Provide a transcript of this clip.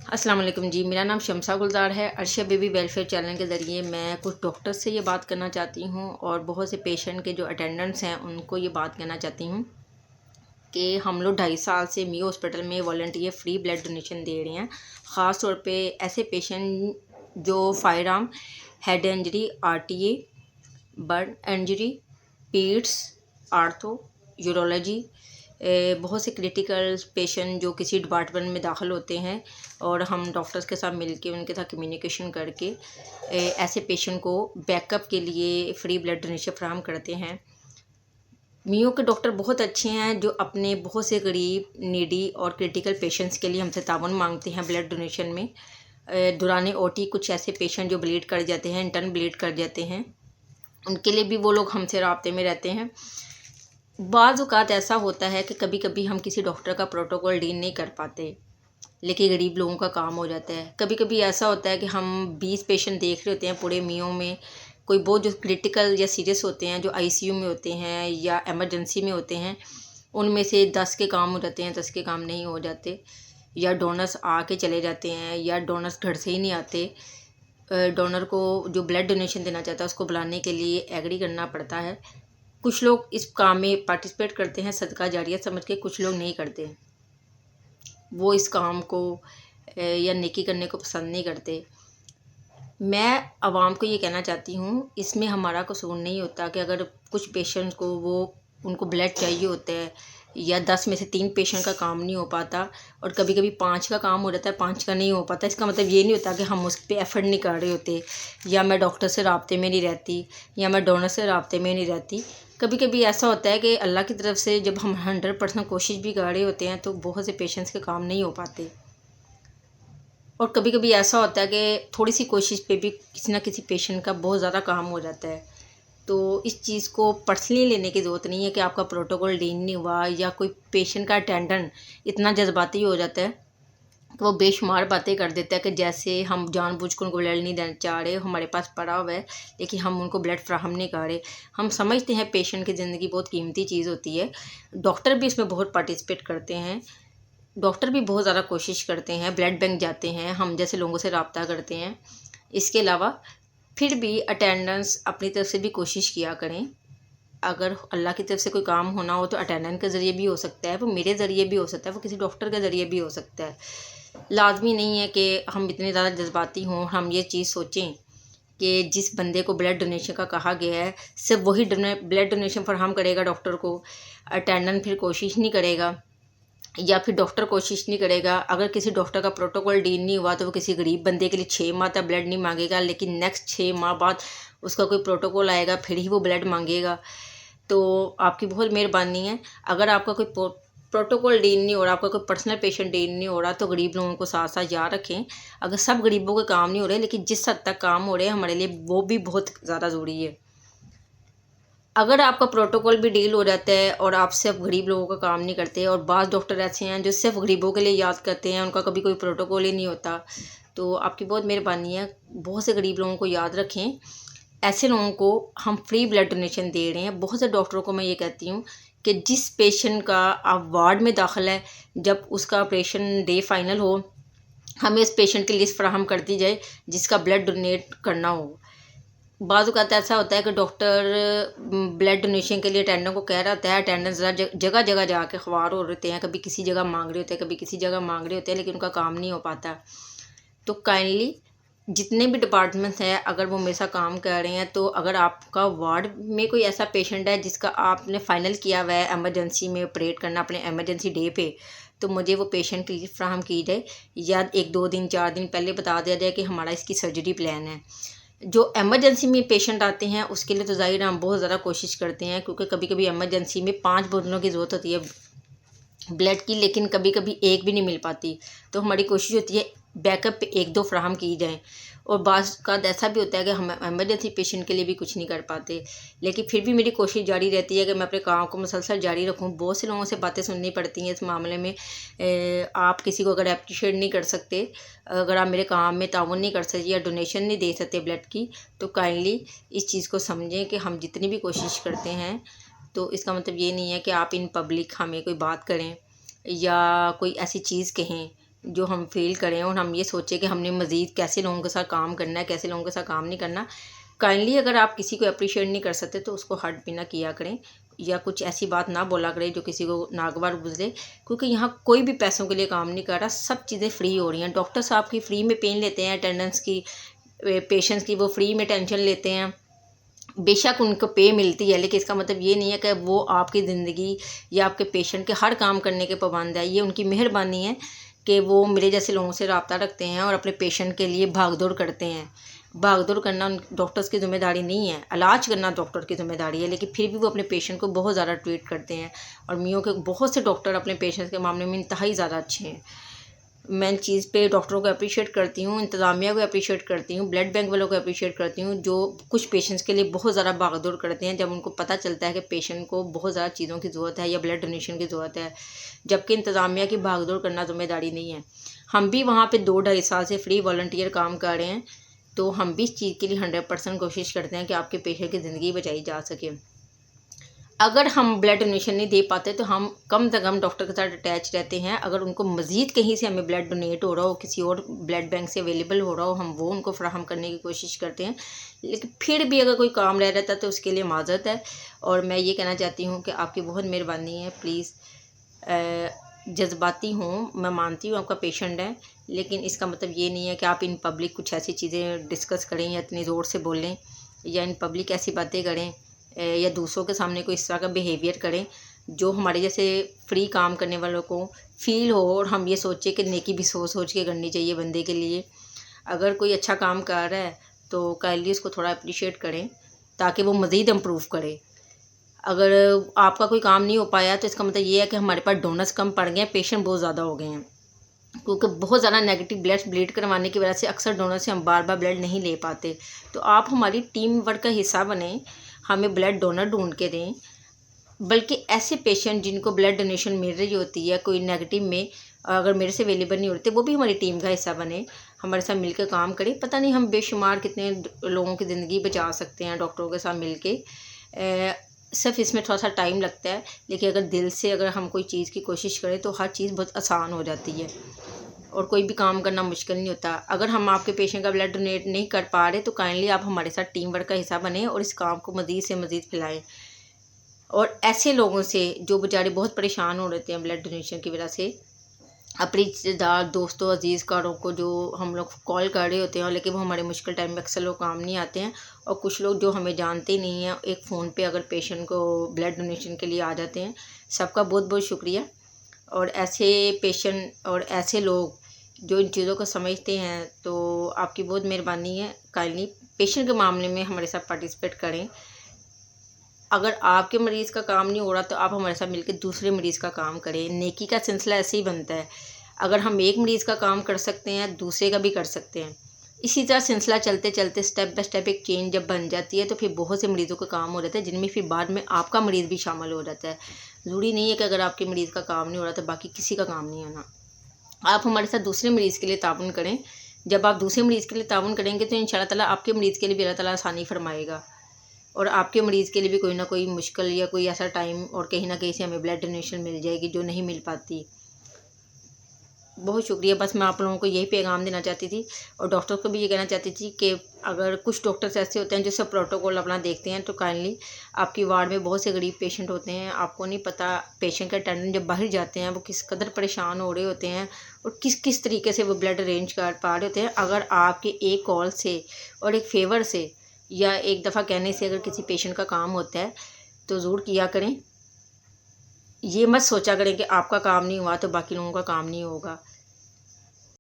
अस्सलाम वालेकुम जी, मेरा नाम शम्सा गुलजार है। अर्शा बेबी वेलफेयर चैनल के ज़रिए मैं कुछ डॉक्टर्स से ये बात करना चाहती हूँ और बहुत से पेशेंट के जो अटेंडेंट्स हैं उनको ये बात कहना चाहती हूँ कि हम लोग 2.5 साल से मियो हॉस्पिटल में वॉलंटियर फ्री ब्लड डोनेशन दे रहे हैं। ख़ास तौर पे ऐसे पेशेंट जो fire arm, head injury, RTA, burn injury, पीड्स, ortho, urology, बहुत से क्रिटिकल पेशेंट जो किसी डिपार्टमेंट में दाखिल होते हैं और हम डॉक्टर्स के साथ मिलके उनके साथ कम्युनिकेशन करके ऐसे पेशेंट को बैकअप के लिए फ्री ब्लड डोनेशन फराहम करते हैं। मियो के डॉक्टर बहुत अच्छे हैं जो अपने बहुत से गरीब, नीडी और क्रिटिकल पेशेंट्स के लिए हमसे ताउन मांगते हैं ब्लड डोनेशन में। दौरान OT कुछ ऐसे पेशेंट जो ब्लीड कर जाते हैं, इंटर्न ब्लीड कर जाते हैं, उनके लिए भी वो लोग हमसे राब्ते में रहते हैं। बाज़ औक़ात ऐसा होता है कि कभी कभी हम किसी डॉक्टर का प्रोटोकॉल डील नहीं कर पाते, लेकिन गरीब लोगों का काम हो जाता है। कभी कभी ऐसा होता है कि हम 20 पेशेंट देख रहे होते हैं पूरे मियो में, कोई बहुत जो क्रिटिकल या सीरियस होते हैं, जो ICU में होते हैं या एमरजेंसी में होते हैं, उनमें से 10 के काम हो जाते हैं, 10 के काम नहीं हो जाते, या डोनर्स आके चले जाते हैं या डोनर्स घर से ही नहीं आते। डोनर को जो ब्लड डोनेशन देना चाहता है उसको बुलाने के लिए एग्री करना पड़ता है। कुछ लोग इस काम में पार्टिसिपेट करते हैं सदका जारिया समझ के, कुछ लोग नहीं करते, वो इस काम को या नेकी करने को पसंद नहीं करते। मैं आवाम को ये कहना चाहती हूँ, इसमें हमारा कसूर नहीं होता कि अगर कुछ पेशेंट को उनको ब्लड चाहिए होता है या 10 में से 3 पेशेंट का काम नहीं हो पाता और कभी कभी 5 का काम हो जाता है, 5 का नहीं हो पाता। इसका मतलब ये नहीं होता कि हम उस पर एफर्ट नहीं कर रहे होते, या मैं डॉक्टर से राब्ते में नहीं रहती, या मैं डोनर से राब्ते में नहीं रहती। कभी कभी ऐसा होता है कि अल्लाह की तरफ से जब हम 100% कोशिश भी कर रहे होते हैं तो बहुत से पेशेंट्स के काम नहीं हो पाते। और कभी कभी ऐसा होता है कि थोड़ी सी कोशिश पे भी किसी ना किसी पेशेंट का बहुत ज़्यादा काम हो जाता है। तो इस चीज़ को पर्सनली लेने की ज़रूरत नहीं है कि आपका प्रोटोकॉल डील नहीं हुआ या कोई पेशेंट का अटेंडेंट इतना जज्बाती हो जाता है तो वो बेशुमार बातें कर देता है कि जैसे हम जानबूझकर उनको ब्लड नहीं देना चाह रहे, हमारे पास पड़ा हुआ है लेकिन हम उनको ब्लड फ्राहम नहीं कर रहे। हम समझते हैं पेशेंट की ज़िंदगी बहुत कीमती चीज़ होती है। डॉक्टर भी इसमें बहुत पार्टिसिपेट करते हैं, डॉक्टर भी बहुत ज़्यादा कोशिश करते हैं, ब्लड बैंक जाते हैं, हम जैसे लोगों से रब्ता करते हैं। इसके अलावा फिर भी अटेंडेंस अपनी तरफ से भी कोशिश किया करें। अगर अल्लाह की तरफ से कोई काम होना हो तो अटेंडेंट के ज़रिए भी हो सकता है, वो मेरे ज़रिए भी हो सकता है, वो किसी डॉक्टर के ज़रिए भी हो सकता है। लाजमी नहीं है कि हम इतने ज़्यादा जज्बाती हों। हम ये चीज़ सोचें कि जिस बंदे को ब्लड डोनेशन का कहा गया है सिर्फ वही ब्लड डोनेशन फराहम करेगा डॉक्टर को, अटेंडेंट फिर कोशिश नहीं करेगा या फिर डॉक्टर कोशिश नहीं करेगा। अगर किसी डॉक्टर का प्रोटोकॉल डील नहीं हुआ तो वो किसी गरीब बंदे के लिए 6 माह तक ब्लड नहीं मांगेगा, लेकिन नेक्स्ट 6 माह बाद उसका कोई प्रोटोकॉल आएगा फिर ही वो ब्लड मांगेगा। तो आपकी बहुत मेहरबानी है, अगर आपका कोई प्रोटोकॉल डील नहीं हो रहा, आपका कोई पर्सनल पेशेंट डील नहीं हो रहा तो गरीब लोगों को साथ साथ याद रखें। अगर सब गरीबों के काम नहीं हो रहे लेकिन जिस हद तक काम हो रहे हैं हमारे लिए वो भी बहुत ज़्यादा ज़रूरी है। अगर आपका प्रोटोकॉल भी डील हो जाता है और आप सिर्फ गरीब लोगों का काम नहीं करते, और बाज़ डॉक्टर ऐसे हैं जो सिर्फ गरीबों के लिए याद करते हैं, उनका कभी कोई प्रोटोकॉल ही नहीं होता, तो आपकी बहुत मेहरबानी है। बहुत से गरीब लोगों को याद रखें। ऐसे लोगों को हम फ्री ब्लड डोनेशन दे रहे हैं। बहुत से डॉक्टरों को मैं ये कहती हूँ कि जिस पेशेंट का आप वार्ड में दाखिल है, जब उसका ऑपरेशन डे फाइनल हो, हमें इस पेशेंट की लिस्ट फराहम कर दी जाए जिसका ब्लड डोनेट करना हो। बाज़ औक़ात ऐसा होता है कि डॉक्टर ब्लड डोनेशन के लिए अटेंडेंट को कह रहा होता है, अटेंडेंट जगह जगह जाके ख्वार हो रहते हैं, कभी किसी जगह मांग रहे होते हैं, कभी किसी जगह मांग रहे होते हैं, लेकिन उनका काम नहीं हो पाता। तो काइंडली जितने भी डिपार्टमेंट्स हैं अगर वो मेरे साथ काम कर रहे हैं, तो अगर आपका वार्ड में कोई ऐसा पेशेंट है जिसका आपने फ़ाइनल किया हुआ है एमरजेंसी में ऑपरेट करना अपने एमरजेंसी डे पे, तो मुझे वो पेशेंट की लिस्ट फ्राहम की जाए या 1-2 दिन 4 दिन पहले बता दिया जाए कि हमारा इसकी सर्जरी प्लान है। जो एमरजेंसी में पेशेंट आते हैं उसके लिए तो ज़ाहिर हम बहुत ज़्यादा कोशिश करते हैं, क्योंकि कभी कभी एमरजेंसी में 5 बोतलों की ज़रूरत होती है ब्लड की, लेकिन कभी कभी एक भी नहीं मिल पाती। तो हमारी कोशिश होती है बैकअप पे 1-2 फ्राहम की जाएँ। और बाज़ का ऐसा भी होता है कि हम एमरजेंसी पेशेंट के लिए भी कुछ नहीं कर पाते, लेकिन फिर भी मेरी कोशिश जारी रहती है कि मैं अपने काम को मुसलसल जारी रखूं। बहुत से लोगों से बातें सुननी पड़ती हैं इस मामले में। आप किसी को अगर अप्रिशिएट नहीं कर सकते, अगर आप मेरे काम में ताउन नहीं कर सकते या डोनेशन नहीं दे सकते ब्लड की, तो काइंडली इस चीज़ को समझें कि हम जितनी भी कोशिश करते हैं तो इसका मतलब ये नहीं है कि आप इन पब्लिक हमें कोई बात करें या कोई ऐसी चीज़ कहें जो हम फील करें और हम ये सोचें कि हमने मज़ीद कैसे लोगों के साथ काम करना है, कैसे लोगों के साथ काम नहीं करना। काइंडली अगर आप किसी को अप्रिशिएट नहीं कर सकते तो उसको हर्ट भी ना किया करें, या कुछ ऐसी बात ना बोला करें जो किसी को नागवार गुजरे, क्योंकि यहाँ कोई भी पैसों के लिए काम नहीं कर रहा, सब चीज़ें फ्री हो रही हैं। डॉक्टर साहब की फ्री में पेन लेते हैं, अटेंडेंस की, पेशेंट्स की वो फ्री में टेंशन लेते हैं। बेशक उनको पे मिलती है, लेकिन इसका मतलब ये नहीं है कि वो आपकी ज़िंदगी या आपके पेशेंट के हर काम करने के पाबंद है। ये उनकी मेहरबानी है कि वो मेरे जैसे लोगों से रब्ता रखते हैं और अपने पेशेंट के लिए भाग-दौड़ करते हैं। भाग-दौड़ करना डॉक्टर्स की ज़िम्मेदारी नहीं है, इलाज करना डॉक्टर की ज़िम्मेदारी है, लेकिन फिर भी वो अपने पेशेंट को बहुत ज़्यादा ट्रीट करते हैं। और मियों के बहुत से डॉक्टर अपने पेशेंट्स के मामले में इंतहाई ज़्यादा अच्छे हैं। मैं चीज़ पे डॉक्टरों को अप्रिशिएट करती हूँ, इंतज़ामिया को अप्रिशिएट करती हूँ, ब्लड बैंक वालों को अप्रिशिएट करती हूँ, जो कुछ पेशेंट्स के लिए बहुत ज़्यादा भाग-दौड़ करते हैं जब उनको पता चलता है कि पेशेंट को बहुत ज़्यादा चीज़ों की ज़रूरत है या ब्लड डोनेशन की ज़रूरत है, जबकि इंतज़ामिया की भाग-दौड़ करना ज़िम्मेदारी नहीं है। हम भी वहाँ पे 2 ढाई साल से फ्री वॉलंटियर काम कर रहे हैं, तो हम भी इस चीज़ के लिए 100% कोशिश करते हैं कि आपके पेशेंट की ज़िंदगी बचाई जा सके। अगर हम ब्लड डोनेशन नहीं दे पाते तो हम कम से कम डॉक्टर के साथ अटैच रहते हैं। अगर उनको मज़ीद कहीं से हमें ब्लड डोनेट हो रहा हो, किसी और ब्लड बैंक से अवेलेबल हो रहा हो, हम वो उनको फ़राहम करने की कोशिश करते हैं। लेकिन फिर भी अगर कोई काम रह जाता है तो उसके लिए माज़रत है। और मैं ये कहना चाहती हूँ कि आपकी बहुत मेहरबानी है, प्लीज़। जज्बाती हूँ, मैं मानती हूँ आपका पेशेंट है, लेकिन इसका मतलब ये नहीं है कि आप इन पब्लिक कुछ ऐसी चीज़ें डिस्कस करें या इतनी ज़ोर से बोलें या इन पब्लिक ऐसी बातें करें या दूसरों के सामने कोई इस तरह का बिहेवियर करें जो हमारे जैसे फ्री काम करने वालों को फ़ील हो और हम ये सोचें कि नेकी भी सोच सोच के करनी चाहिए बंदे के लिए। अगर कोई अच्छा काम कर रहा है तो काइंडली उसको थोड़ा अप्रिशिएट करें ताकि वो मज़ीद इम्प्रूव करे। अगर आपका कोई काम नहीं हो पाया तो इसका मतलब ये है कि हमारे पास डोनर्स कम पड़ गए हैं, पेशेंट बहुत ज़्यादा हो गए हैं, क्योंकि बहुत ज़्यादा नेगेटिव ब्लड करवाने की वजह से अक्सर डोनर से हम बार बार ब्लड नहीं ले पाते। तो आप हमारी टीम वर्क का हिस्सा बने, हमें ब्लड डोनर ढूंढ के दें, बल्कि ऐसे पेशेंट जिनको ब्लड डोनेशन मिल रही होती है कोई नेगेटिव में, अगर मेरे से अवेलेबल नहीं होते, वो भी हमारी टीम का हिस्सा बने, हमारे साथ मिलकर काम करें। पता नहीं हम बेशुमार कितने लोगों की ज़िंदगी बचा सकते हैं डॉक्टरों के साथ मिल के। सिर्फ इसमें थोड़ा सा टाइम लगता है, लेकिन अगर दिल से अगर हम कोई चीज़ की कोशिश करें तो हर चीज़ बहुत आसान हो जाती है और कोई भी काम करना मुश्किल नहीं होता। अगर हम आपके पेशेंट का ब्लड डोनेट नहीं कर पा रहे तो काइंडली आप हमारे साथ टीम वर्क का हिस्सा बने और इस काम को मज़ीद से मज़ीद फैलाएं। और ऐसे लोगों से जो बेचारे बहुत परेशान हो रहते हैं ब्लड डोनेशन की वजह से, अपने रिश्तेदार, दोस्तों, अजीज़कारों को जो हम लोग कॉल कर रहे होते हैं, लेकिन वो हमारे मुश्किल टाइम में अक्सर लोग काम नहीं आते हैं, और कुछ लोग जो हमें जानते ही नहीं हैं एक फ़ोन पे अगर पेशेंट को ब्लड डोनेशन के लिए आ जाते हैं। सबका बहुत बहुत शुक्रिया। और ऐसे पेशेंट और ऐसे लोग जो इन चीज़ों को समझते हैं, तो आपकी बहुत मेहरबानी है। काइंडली पेशेंट के मामले में हमारे साथ पार्टिसिपेट करें। अगर आपके मरीज़ का काम नहीं हो रहा तो आप हमारे साथ मिलकर दूसरे मरीज़ का काम करें। नेकी का सिलसिला ऐसे ही बनता है। अगर हम एक मरीज़ का काम कर सकते हैं, दूसरे का भी कर सकते हैं। इसी तरह सिलसिला चलते चलते स्टेप बाय स्टेप एक चेन जब बन जाती है तो फिर बहुत से मरीज़ों का काम हो जाता है, जिनमें फिर बाद में आपका मरीज़ भी शामिल हो जाता है। ज़रूरी नहीं है कि अगर आपके मरीज़ का काम नहीं हो रहा तो बाकी किसी का काम नहीं होना। आप हमारे साथ दूसरे मरीज़ के लिए ताउन करें। जब आप दूसरे मरीज़ के लिए ताउन करेंगे तो इंशाअल्लाह ताला आपके मरीज़ के लिए भी अल्लाह ताला आसानी फरमाएगा और आपके मरीज़ के लिए भी कोई ना कोई मुश्किल या कोई ऐसा टाइम और कहीं ना कहीं से हमें ब्लड डोनेशन मिल जाएगी जो नहीं मिल पाती। बहुत शुक्रिया। बस मैं आप लोगों को यही पैगाम देना चाहती थी और डॉक्टर को भी ये कहना चाहती थी कि अगर कुछ डॉक्टर्स ऐसे होते हैं जो सब प्रोटोकॉल अपना देखते हैं, तो काइंडली आपकी वार्ड में बहुत से गरीब पेशेंट होते हैं। आपको नहीं पता पेशेंट के अटेंडेंट जब बाहर जाते हैं वो किस कदर परेशान हो रहे होते हैं और किस किस तरीके से वो ब्लड अरेंज कर पा रहे होते हैं। अगर आपके एक कॉल से और एक फेवर से या एक दफ़ा कहने से अगर किसी पेशेंट का काम होता है तो ज़रूर किया करें। ये मत सोचा करें कि आपका काम नहीं हुआ तो बाकी लोगों का काम नहीं होगा।